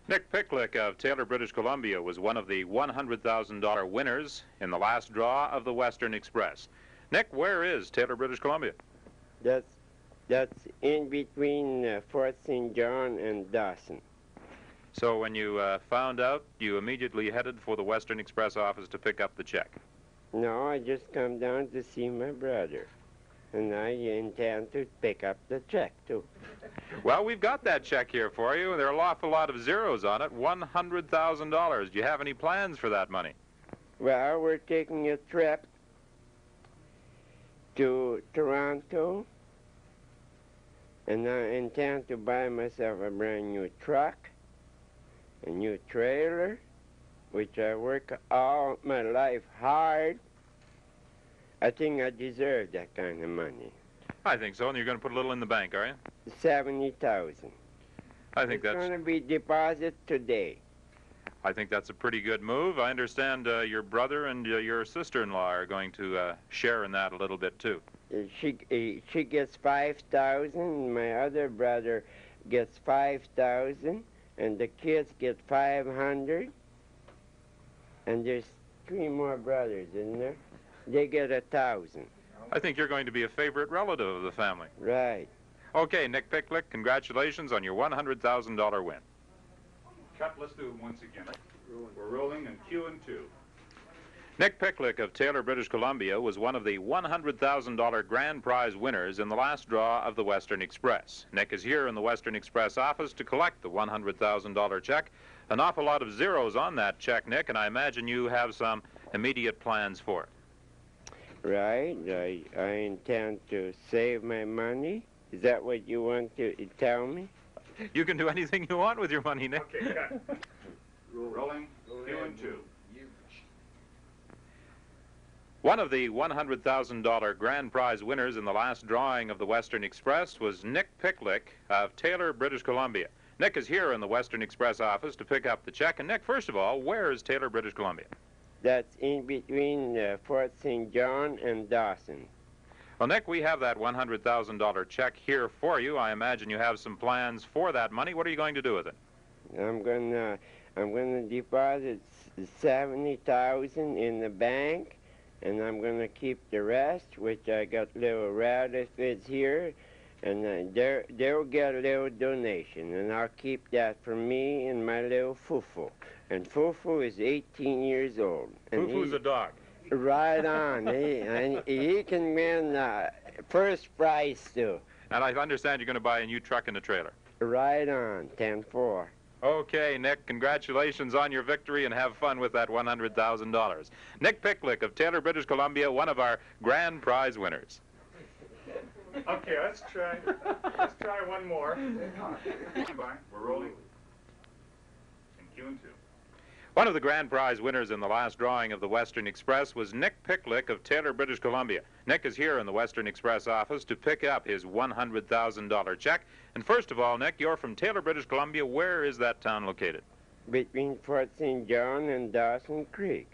Nick Picklick of Taylor, British Columbia was one of the $100,000 winners in the last draw of the Western Express. Nick, where is Taylor, British Columbia? That's in between Fort St. John and Dawson. So when you found out, you immediately headed for the Western Express office to pick up the check? No, I just come down to see my brother. And I intend to pick up the check, too. Well, we've got that check here for you. There are an awful lot of zeros on it, $100,000. Do you have any plans for that money? Well, we're taking a trip to Toronto, and I intend to buy myself a brand new truck, a new trailer, which I work all my life hard. I think I deserve that kind of money. I think so, and you're going to put a little in the bank, are you? 70,000. I think It's going to be deposited today. I think that's a pretty good move. I understand your brother and your sister-in-law are going to share in that a little bit, too. She gets 5,000. My other brother gets 5,000, and the kids get 500. And there's 3 more brothers, isn't there? They get 1,000. I think you're going to be a favorite relative of the family. Right. Okay, Nick Picklick, congratulations on your $100,000 win. Cut, let's do it once again. We're rolling and cueing 2. Nick Picklick of Taylor, British Columbia was one of the $100,000 grand prize winners in the last draw of the Western Express. Nick is here in the Western Express office to collect the $100,000 check. An awful lot of zeros on that check, Nick, and I imagine you have some immediate plans for it. Right. I intend to save my money. Is that what you want to tell me? You can do anything you want with your money, Nick. Okay, cut. Rolling, cueing 2. One of the $100,000 grand prize winners in the last drawing of the Western Express was Nick Picklick of Taylor, British Columbia. Nick is here in the Western Express office to pick up the check. And Nick, first of all, where is Taylor, British Columbia? That's in between Fort St. John and Dawson. Well, Nick, we have that $100,000 check here for you. I imagine you have some plans for that money. What are you going to do with it? I'm gonna deposit 70,000 in the bank, and I'm gonna keep the rest, which I got little relatives here, and they'll get a little donation, and I'll keep that for me and my little Fufu. And Fufu is 18 years old. Fufu's a dog. Right on. He can win first prize, too. And I understand you're going to buy a new truck and a trailer. Right on, 10-4. Okay, Nick, congratulations on your victory, and have fun with that $100,000. Nick Picklick of Taylor, British Columbia, one of our grand prize winners. Okay, let's try one more. We're rolling and cueing 2. One of the grand prize winners in the last drawing of the Western Express was Nick Picklick of Taylor, British Columbia. Nick is here in the Western Express office to pick up his $100,000 check. And first of all, Nick, you're from Taylor, British Columbia. Where is that town located? Between Fort St. John and Dawson Creek.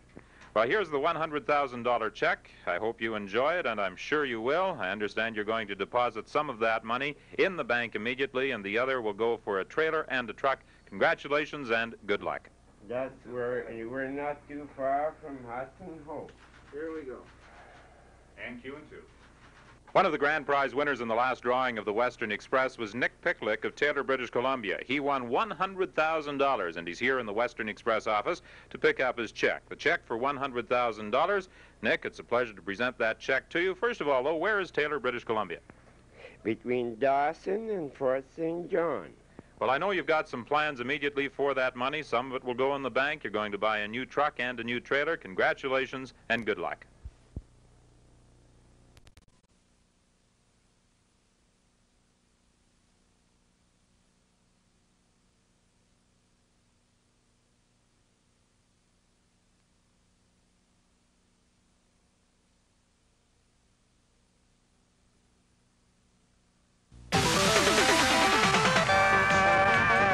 Well, here's the $100,000 check. I hope you enjoy it, and I'm sure you will. I understand you're going to deposit some of that money in the bank immediately, and the other will go for a trailer and a truck. Congratulations and good luck. That's where we're not too far from Hudson Hope. Here we go. And cueing 2. One of the grand prize winners in the last drawing of the Western Express was Nick Picklick of Taylor, British Columbia. He won $100,000, and he's here in the Western Express office to pick up his check. The check for $100,000. Nick, it's a pleasure to present that check to you. First of all, though, where is Taylor, British Columbia? Between Dawson and Fort St. John. Well, I know you've got some plans immediately for that money. Some of it will go in the bank. You're going to buy a new truck and a new trailer. Congratulations and good luck.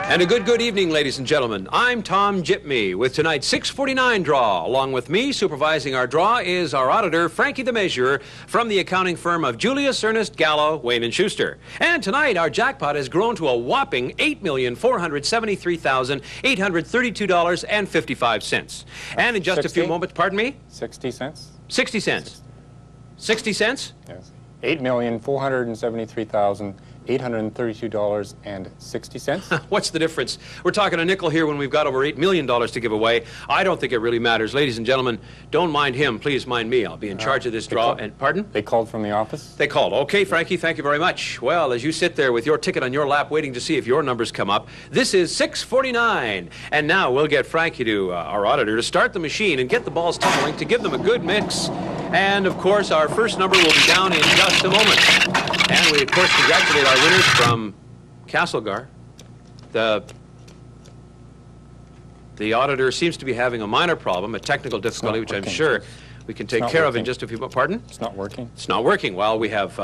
And a good evening, ladies and gentlemen. I'm Tom Jipme with tonight's 649 draw. Along with me, supervising our draw, is our auditor, Frankie the Measurer, from the accounting firm of Julius Ernest Gallo, Wayne & Schuster. And tonight, our jackpot has grown to a whopping $8,473,832.55. And in just a few moments, pardon me? 60 cents? 60 cents. 60 cents? Yes. $8,473,832.60. What's the difference? We're talking a nickel here when we've got over $8 million to give away. I don't think it really matters. Ladies and gentlemen, don't mind him. Please mind me. I'll be in charge of this draw. And pardon? They called from the office? They called. Okay, Frankie, thank you very much. Well, as you sit there with your ticket on your lap waiting to see if your numbers come up, this is 649. And now we'll get Frankie, our auditor, to start the machine and get the balls tumbling to give them a good mix. And, of course, our first number will be down in just a moment. And we, of course, congratulate our winners from Castlegar. The auditor seems to be having a minor problem, a technical difficulty, which I'm sure we can take care of in just a few moments. Pardon? It's not working. It's not working. Well, we have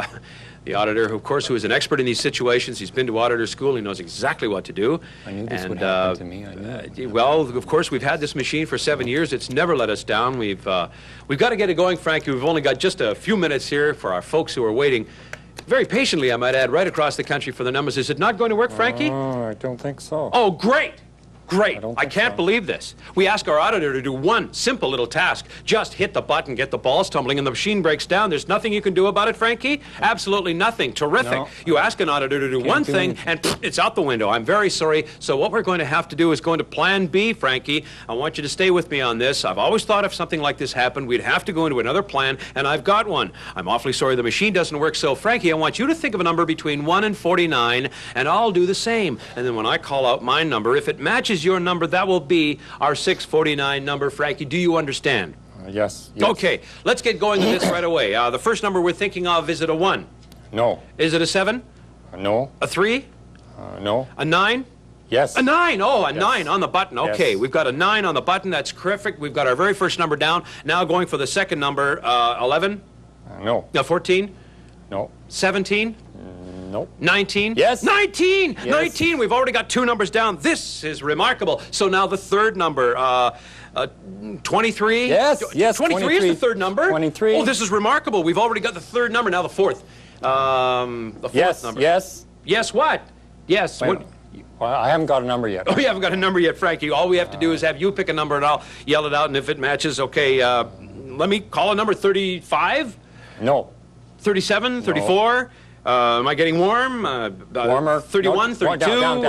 the auditor, who, of course, who is an expert in these situations. He's been to auditor school. He knows exactly what to do. I knew this would happen to me. I knew. Well, of course, we've had this machine for 7 years. It's never let us down. We've got to get it going, Frankie. We've only got just a few minutes here for our folks who are waiting. Very patiently, I might add, right across the country for the numbers. Is it not going to work, Frankie? Oh, I don't think so. Oh, great. Great. I can't so. believe this. We ask our auditor to do one simple little task. Just hit the button, get the balls tumbling, and the machine breaks down. There's nothing you can do about it, Frankie? Absolutely nothing. Terrific. No. You ask an auditor to do one thing, and it's out the window. I'm very sorry. So what we're going to have to do is go into Plan B, Frankie. I want you to stay with me on this. I've always thought if something like this happened, we'd have to go into another plan, and I've got one. I'm awfully sorry the machine doesn't work. So, Frankie, I want you to think of a number between 1 and 49, and I'll do the same. And then when I call out my number, if it matches your number, that will be our 649 number. Frankie, do you understand? Yes. Okay, let's get going with this right away. The first number we're thinking of, is it a 1? No. Is it a 7? No. A 3? No. A 9? Yes. A 9. Oh, a 9 on the button. Okay, Yes. we've got a 9 on the button. That's terrific. We've got our very first number down. Now going for the second number, 11? No. No, 14? No. 17? Nope. 19? Yes. 19! Yes. 19! We've already got 2 numbers down. This is remarkable. So now the third number, 23? Yes, yes, 23 is the third number? 23. Oh, this is remarkable. We've already got the third number. Now the fourth. The fourth number. Yes. Yes, what? Yes. Wait, What? well, I haven't got a number yet. Oh, you haven't got a number yet, Frankie. All we have to do is have you pick a number, and I'll yell it out, and if it matches, okay, let me call a number 35? No. 37? 34? Am I getting warm? Warmer. 31, No, 32? down.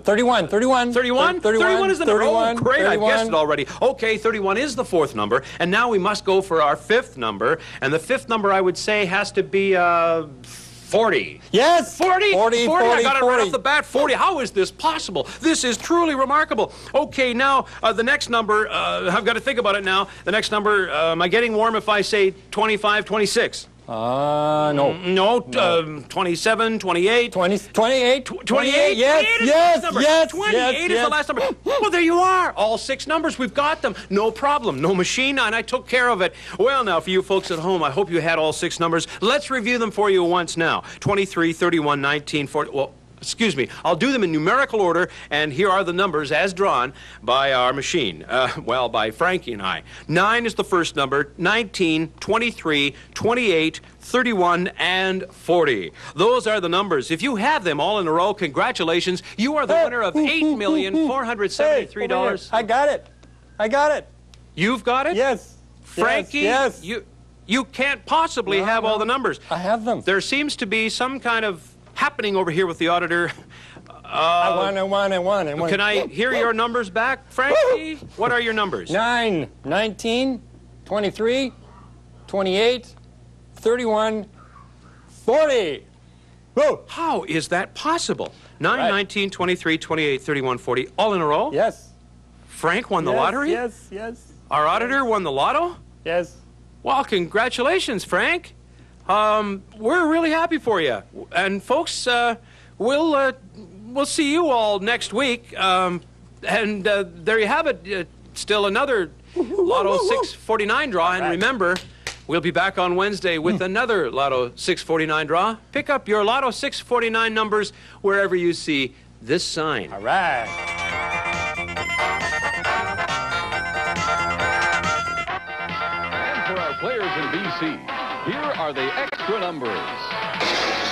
31. 31? 31 is the number. 31, Oh, great. 31. I've guessed it already. Okay, 31 is the fourth number. And now we must go for our fifth number. And the fifth number, I would say, has to be 40. Yes. 40? 40. I got it right off the bat. 40. How is this possible? This is truly remarkable. Okay, now, the next number, I've got to think about it now. The next number, am I getting warm if I say 25, 26? No. No, 27, 28. 28. 28? 28, yes, 28 is yes, the last number. yes, 28 is the last number. Well, there you are. All 6 numbers. We've got them. No problem. No machine, and I took care of it. Well, now, for you folks at home, I hope you had all 6 numbers. Let's review them for you once now. 23, 31, 19, 40. Well, excuse me. I'll do them in numerical order, and here are the numbers as drawn by our machine. Well, by Frankie and I. 9 is the first number, 19, 23, 28, 31, and 40. Those are the numbers. If you have them all in a row, congratulations. You are the winner of $8,473. I got it. I got it. You've got it? Yes. Frankie, Yes. you can't possibly have all the numbers. I have them. There seems to be some kind of happening over here with the auditor. I won. Can I hear your numbers back, Frankie? What are your numbers? 9, 19, 23, 28, 31, 40. Whoa. How is that possible? 9, Right. 19, 23, 28, 31, 40, all in a row? Yes. Frank won the lottery? Yes. Our auditor won the lotto? Yes. Well, congratulations, Frank. We're really happy for you. And folks, we'll see you all next week. And there you have it. Still another Lotto 649 draw. And remember, we'll be back on Wednesday with another Lotto 649 draw. Pick up your Lotto 649 numbers wherever you see this sign. All right. And for our players in BC, here are the extra numbers.